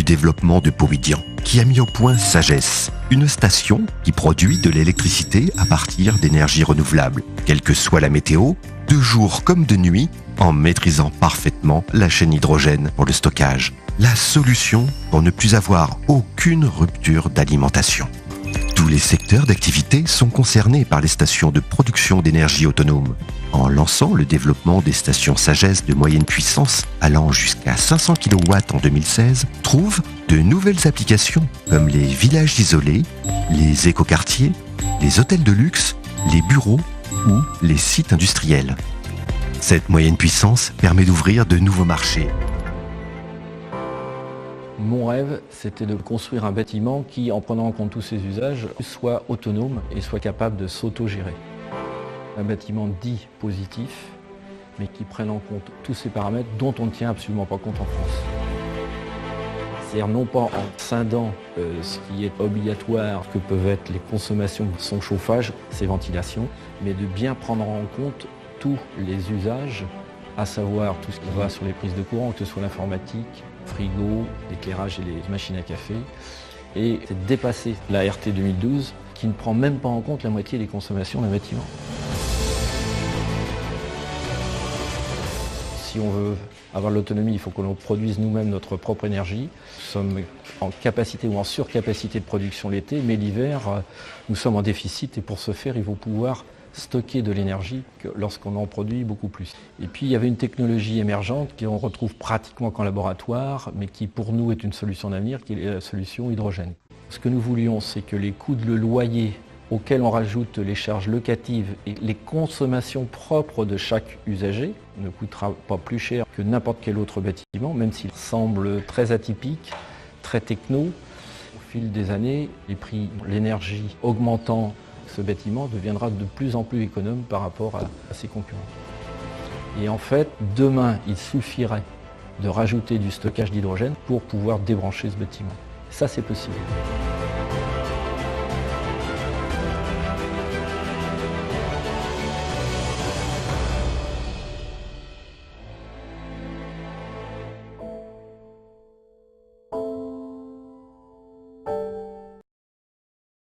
développement de Bouygues, qui a mis au point Sagesse, une station qui produit de l'électricité à partir d'énergies renouvelables, quelle que soit la météo, de jour comme de nuit, en maîtrisant parfaitement la chaîne hydrogène pour le stockage. La solution pour ne plus avoir aucune rupture d'alimentation. Tous les secteurs d'activité sont concernés par les stations de production d'énergie autonome. En lançant le développement des stations Sagesse de moyenne puissance allant jusqu'à 500 kW en 2016, trouve de nouvelles applications comme les villages isolés, les écoquartiers, les hôtels de luxe, les bureaux ou les sites industriels. Cette moyenne puissance permet d'ouvrir de nouveaux marchés. Mon rêve, c'était de construire un bâtiment qui, en prenant en compte tous ses usages, soit autonome et soit capable de s'auto-gérer. Un bâtiment dit positif, mais qui prenne en compte tous ces paramètres dont on ne tient absolument pas compte en France. C'est-à-dire non pas en scindant ce qui est obligatoire, que peuvent être les consommations, son chauffage, ses ventilations, mais de bien prendre en compte tous les usages, à savoir tout ce qui va sur les prises de courant, que ce soit l'informatique, frigo, l'éclairage et les machines à café. Et c'est de dépasser la RT 2012 qui ne prend même pas en compte la moitié des consommations d'un bâtiment. Si on veut avoir l'autonomie, il faut que l'on produise nous-mêmes notre propre énergie. Nous sommes en capacité ou en surcapacité de production l'été, mais l'hiver, nous sommes en déficit et pour ce faire, il faut pouvoir stocker de l'énergie lorsqu'on en produit beaucoup plus. Et puis il y avait une technologie émergente qu'on retrouve pratiquement qu'en laboratoire, mais qui pour nous est une solution d'avenir, qui est la solution hydrogène. Ce que nous voulions, c'est que les coûts de loyer auxquels on rajoute les charges locatives et les consommations propres de chaque usager ne coûtera pas plus cher que n'importe quel autre bâtiment, même s'il semble très atypique, très techno. Au fil des années, les prix, l'énergie augmentant, ce bâtiment deviendra de plus en plus économe par rapport à ses concurrents. Et en fait, demain, il suffirait de rajouter du stockage d'hydrogène pour pouvoir débrancher ce bâtiment. Ça, c'est possible.